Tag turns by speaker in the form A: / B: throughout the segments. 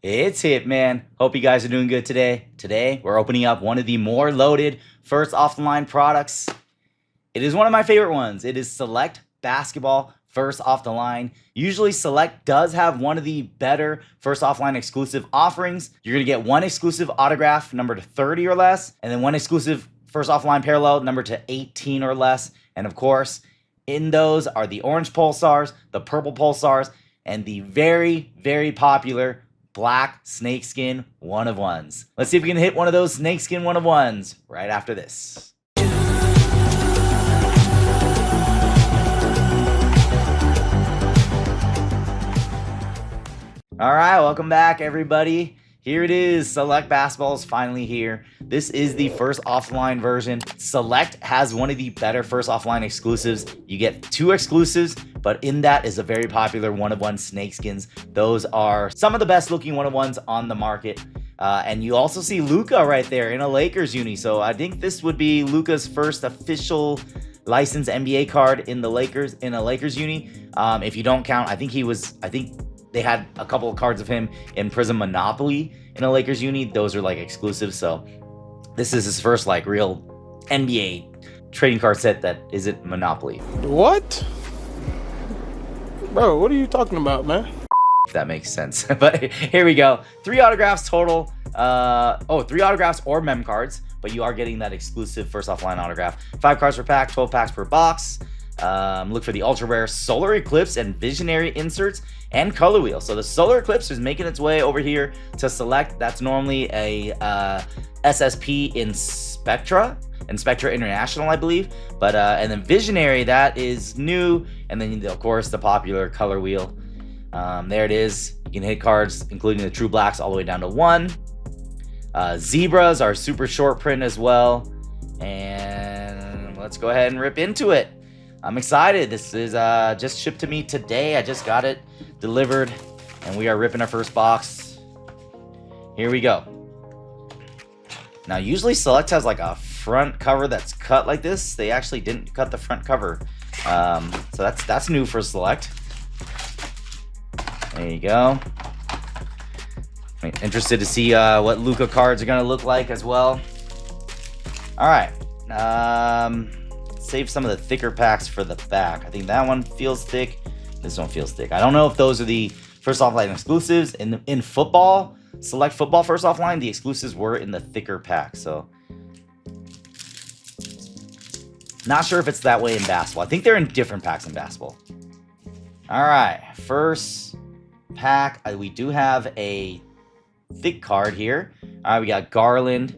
A: It's Hitman. Hope you guys are doing good today. Today, we're opening up one of the more loaded first off the line products. It is one of my favorite ones. It is Select Basketball first off the line. Usually Select does have one of the better first offline exclusive offerings. You're going to get one exclusive autograph numbered to 30 or less, and then one exclusive first offline parallel numbered to 18 or less. And of course, in those are the orange Pulsars, the purple Pulsars, and the very, very popular black Snakeskin 1-of-1s. Let's see if we can hit one of those Snakeskin 1-of-1s right after this. All right, welcome back, everybody. Here it is. Select Basketball is finally here. This is the first offline version. Select has one of the better first offline exclusives. You get 2 exclusives, but in that is a very popular 1-of-1 Snakeskins. Those are some of the best looking 1-of-1s on the market. And you also see Luka right there in a Lakers uni. So I think this would be Luka's first official licensed NBA card in the Lakers uni. If you don't count, I think they had a couple of cards of him in Prism Monopoly in a Lakers uni. Those are like exclusives. So this is his first like real NBA trading card set that isn't Monopoly.
B: What? Bro, what are you talking about, man?
A: If that makes sense. But here we go. 3 autographs total. 3 autographs or mem cards, but you are getting that exclusive first offline autograph. 5 cards per pack, 12 packs per box. Look for the ultra rare Solar Eclipse and Visionary inserts and color wheel. So the Solar Eclipse is making its way over here to Select. That's normally a SSP in Spectra International, I believe. But and then Visionary, that is new. And then of course the popular color wheel. There it is. You can hit cards including the True Blacks all the way down to 1. Zebras are super short print as well. And let's go ahead and rip into it. I'm excited. This is just shipped to me today. I just got it delivered, and we are ripping our first box. Here we go. Now, usually Select has like a front cover that's cut like this. They actually didn't cut the front cover, so that's new for Select. There you go. I'm interested to see what Luka cards are gonna look like as well. All right. Save some of the thicker packs for the back. I think that one feels thick. This one feels thick. I don't know if those are the first offline exclusives. In football, Select Football first offline, the exclusives were in the thicker pack. So not sure if it's that way in basketball. I think they're in different packs in basketball. All right, first pack. We do have a thick card here. All right, we got Garland.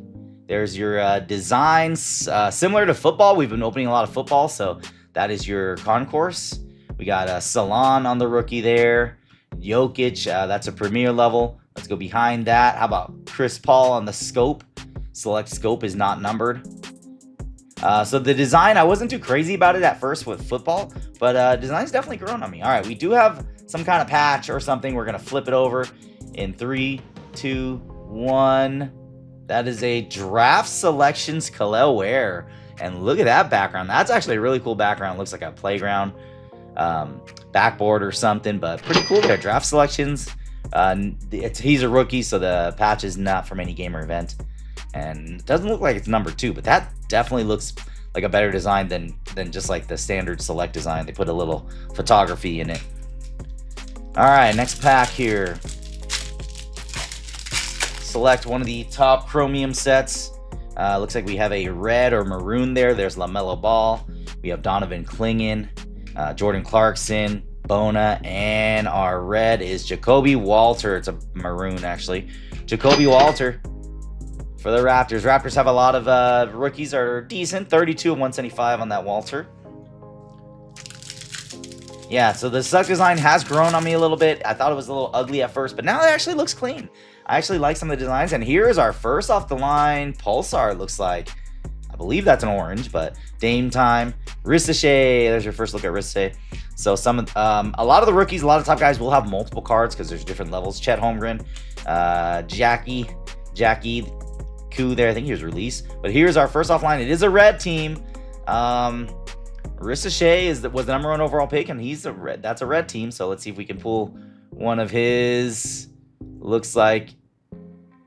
A: There's your designs, similar to football. We've been opening a lot of football, so that is your concourse. We got Salon on the rookie there. Jokic, that's a premier level. Let's go behind that. How about Chris Paul on the scope? Select scope is not numbered. So the design, I wasn't too crazy about it at first with football, but design's definitely grown on me. All right, we do have some kind of patch or something. We're going to flip it over in 3, 2, 1. That is a Draft Selections Kalel Ware. And look at that background. That's actually a really cool background. Looks like a playground backboard or something, but pretty cool there. Draft Selections. He's a rookie, so the patch is not from any game or event. And it doesn't look like it's number 2, but that definitely looks like a better design than just like the standard Select design. They put a little photography in it. All right, next pack here. Select one of the top chromium sets. Looks like we have a red or maroon there. There's LaMelo Ball. We have Donovan Clingan, Jordan Clarkson, Bona, and our red is Jacoby Walter. It's a maroon, actually. Jacoby Walter for the Raptors. Raptors have a lot of rookies that are decent. 32 of 175 on that Walter. Yeah, so the Select design has grown on me a little bit. I thought it was a little ugly at first, but now it actually looks clean. I actually like some of the designs, and here is our first off the line Pulsar. It looks like, I believe that's an orange, but Dame time. Ricochet, there's your first look at Ricochet. So a lot of the rookies, a lot of top guys will have multiple cards because there's different levels. Chet Holmgren, Jackie Koo there. I think he was released, but here's our first offline. It is a red team. Ricochet was the number 1 overall pick, and that's a red team. So let's see if we can pull one of his Looks like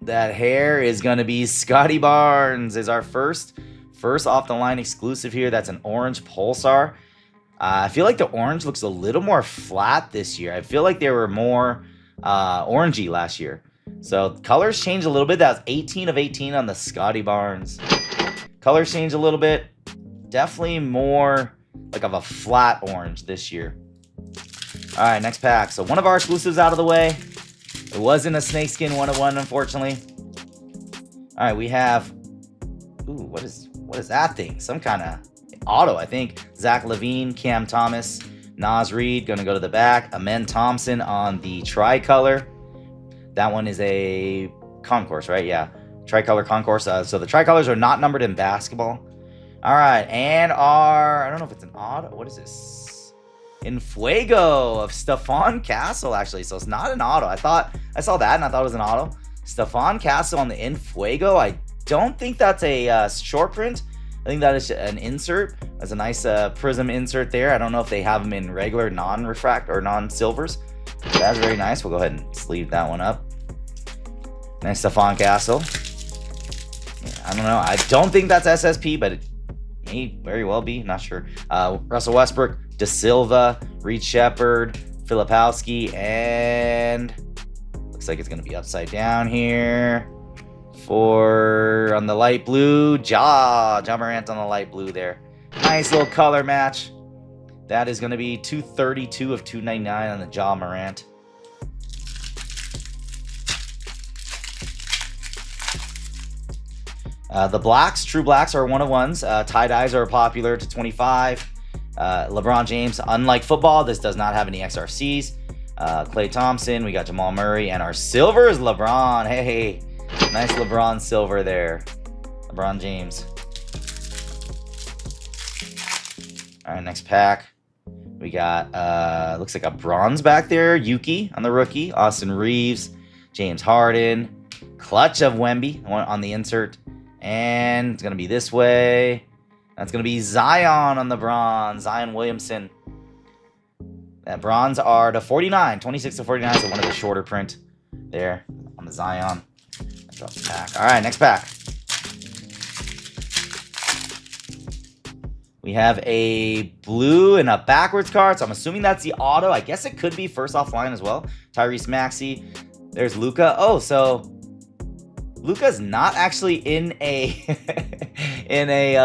A: that hair is going to be Scotty Barnes is our first off the line exclusive here. That's an orange Pulsar. I feel like the orange looks a little more flat this year. I feel like they were more orangey last year. So colors changed a little bit. That was 18 of 18 on the Scotty Barnes. Colors changed a little bit. Definitely more like of a flat orange this year. All right, next pack. So one of our exclusives out of the way. It wasn't a Snakeskin 101, unfortunately. All right, we have... Ooh, what is that thing? Some kind of auto, I think. Zach Levine, Cam Thomas, Nas Reed, going to go to the back. Amen Thompson on the tricolor. That one is a concourse, right? Yeah, tricolor concourse. So the tricolors are not numbered in basketball. All right, and I don't know if it's an auto. What is this? In Fuego of Stephon Castle, actually. So it's not an auto. I saw that and I thought it was an auto. Stephon Castle on the In Fuego. I don't think that's a short print. I think that is an insert. That's a nice prism insert there. I don't know if they have them in regular non-refract or non-silvers. That's very nice. We'll go ahead and sleeve that one up. Nice Stephon Castle. Yeah, I don't know. I don't think that's SSP, but it may very well be. Not sure. Russell Westbrook, De Silva, Reed Shepard, Filipowski, and looks like it's going to be upside down here. On the light blue, Ja Morant on the light blue there. Nice little color match. That is going to be 232 of 299 on the Ja Morant. The blacks, true blacks are one of ones. Tie-dyes are popular to 25. LeBron James, unlike football, this does not have any XRCs. Klay Thompson, we got Jamal Murray, and our silver is LeBron. Hey, nice LeBron silver there. LeBron James. All right, next pack. We got, looks like a bronze back there. Yuki on the rookie. Austin Reeves. James Harden. Clutch of Wemby on the insert. And it's going to be this way. That's going to be Zion on the bronze. Zion Williamson. That bronze are to 49. 26 to 49. So one of the shorter print there on the Zion. Drop the pack. All right, next pack. We have a blue and a backwards card. So I'm assuming that's the auto. I guess it could be first offline as well. Tyrese Maxey. There's Luka. Oh, so Luka's not actually in a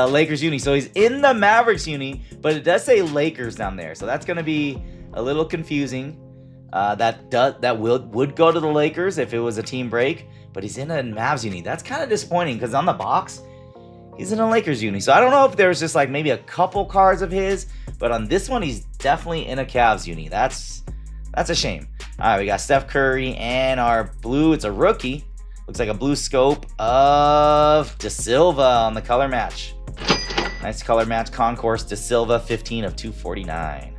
A: Lakers uni. So he's in the Mavericks uni, but it does say Lakers down there. So that's going to be a little confusing. That would go to the Lakers if it was a team break, but he's in a Mavs uni. That's kind of disappointing because on the box, he's in a Lakers uni. So I don't know if there's just like maybe a couple cards of his, but on this one, he's definitely in a Cavs uni. That's a shame. All right, we got Steph Curry and our blue. It's a rookie. Looks like a blue scope of De Silva on the color match. Nice color match. Concourse De Silva, 15 of 249.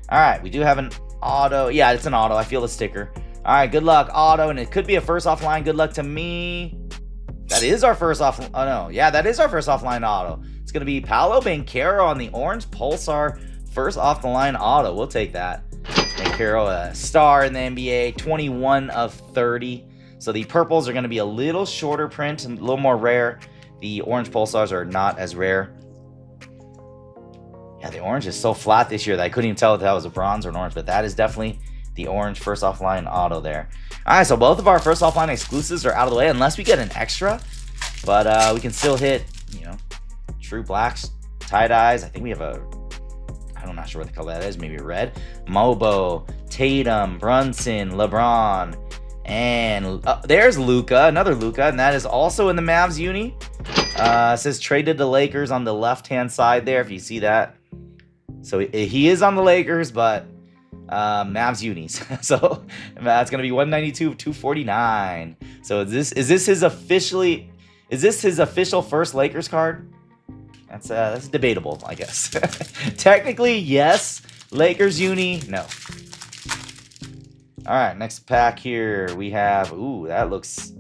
A: All right, we do have an auto. Yeah, it's an auto. I feel the sticker. All right, good luck, auto. And it could be a first offline. Good luck to me. That is our first off. Oh, no. Yeah, that is our first offline auto. It's going to be Paolo Banchero on the orange Pulsar. First off the line auto. We'll take that. Banchero, a star in the NBA. 21 of 30. So the purples are going to be a little shorter print and a little more rare. The orange Pulsars are not as rare. Yeah, the orange is so flat this year that I couldn't even tell if that was a bronze or an orange, but that is definitely the orange first offline auto there. All right, so both of our first offline exclusives are out of the way unless we get an extra, but we can still hit, true blacks, tie-dyes. I think we have I'm not sure what the color that is, maybe red. Mobo, Tatum, Brunson, LeBron, and there's Luka, another Luka, and that is also in the Mavs uni. It says traded to Lakers on the left-hand side there, if you see that. So he is on the Lakers, but Mavs unis. So that's going to be 192 of 249. So is this his official first Lakers card? That's debatable, I guess. Technically, yes. Lakers uni, no. All right, next pack here we have, that looks,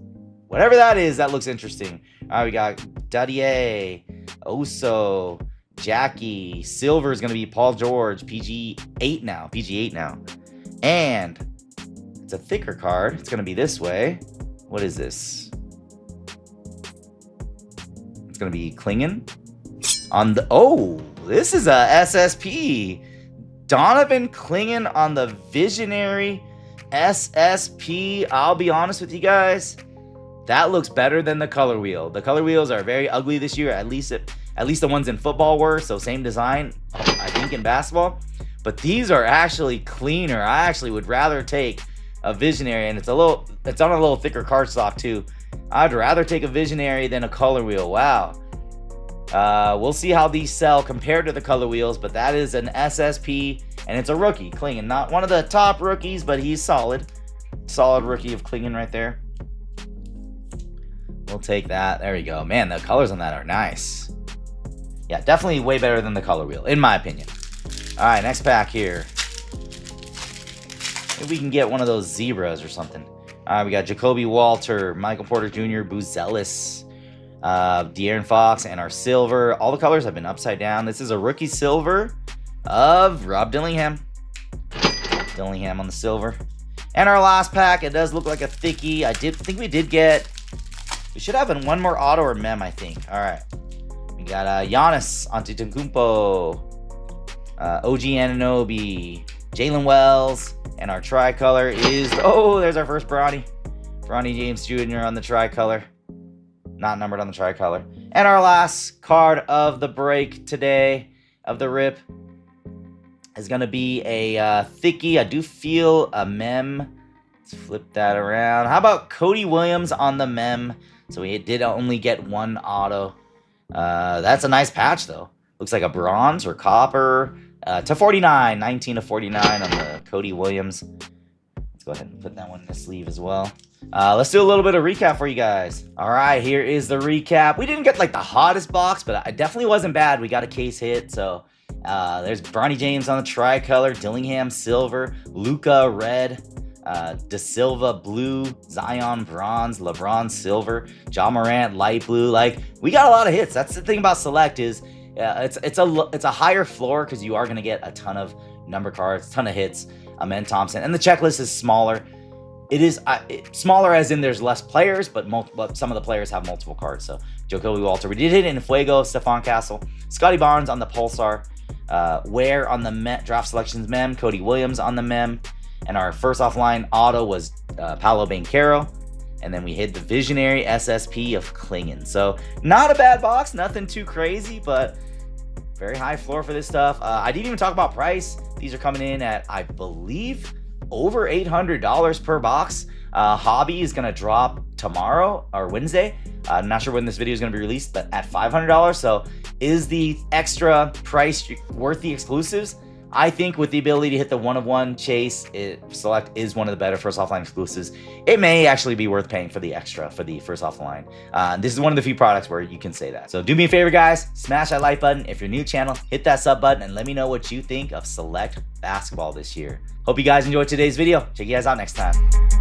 A: whatever that is, that looks interesting. All right, we got Dadier, Oso, Jackie, silver is going to be Paul George, PG8 now, and It's a thicker card. It's going to be this way. What is this? It's going to be Klingen. On the... Oh, this is a SSP. Donovan Klingen on the Visionary SSP. I'll be honest with you guys. That looks better than the color wheel. The color wheels are very ugly this year. At least the ones in football were. So same design, I think, in basketball. But these are actually cleaner. I actually would rather take a Visionary, and it's on a little thicker cardstock too. I'd rather take a Visionary than a color wheel. Wow. We'll see how these sell compared to the color wheels, but that is an SSP, and it's a rookie, Klingen. Not one of the top rookies, but he's solid. Solid rookie of Klingen right there. We'll take that. There we go. Man, the colors on that are nice. Yeah, definitely way better than the color wheel, in my opinion. All right, next pack here. Maybe we can get one of those zebras or something. All right, we got Jacoby Walter, Michael Porter Jr., Buzelis, De'Aaron Fox, and our silver. All the colors have been upside down. This is a rookie silver of Rob Dillingham. Dillingham on the silver. And our last pack, it does look like a thickie. I think we did get... We should have one more auto or mem, I think. All right. We got Giannis Antetokounmpo, OG Anunoby, Jalen Wells, and our tricolor is... Oh, there's our first Bronny. Bronny James Jr. on the tricolor. Not numbered on the tricolor. And our last card of the break today, of the rip, is going to be a thickie. I do feel a mem. Let's flip that around. How about Cody Williams on the mem? So we did only get one auto. That's a nice patch, though. Looks like a bronze or copper. To 49. 19 to 49 on the Cody Williams. Let's go ahead and put that one in the sleeve as well. Let's do a little bit of recap for you guys. All right, here is the recap. We didn't get like the hottest box, but it definitely wasn't bad. We got a case hit. So there's Bronny James on the tricolor, Dillingham silver, Luka red, De Silva blue, Zion bronze, LeBron silver, Ja Morant light blue. Like, we got a lot of hits. That's the thing about Select is it's a higher floor because you are going to get a ton of number cards, ton of hits. Amen Thompson, and the checklist is smaller. It is smaller as in there's less players, but some of the players have multiple cards. So Jacoby Walter, we did hit in Fuego, Stephon Castle, Scotty Barnes on the Pulsar, Ware on the draft selections mem, Cody Williams on the mem, and our first offline auto was Paolo Banchero, and then we hit the Visionary SSP of Klingen. So not a bad box, nothing too crazy, but very high floor for this stuff. I didn't even talk about price. These are coming in at, I believe, over $800 per box. Hobby is going to drop tomorrow or Wednesday. I'm not sure when this video is going to be released, but at $500. So is the extra price worth the exclusives? I think with the ability to hit the one-of-one chase, Select is one of the better first offline exclusives. It may actually be worth paying for the extra for the first offline. This is one of the few products where you can say that. So do me a favor, guys. Smash that like button. If you're new to the channel, hit that sub button and let me know what you think of Select basketball this year. Hope you guys enjoyed today's video. Check you guys out next time.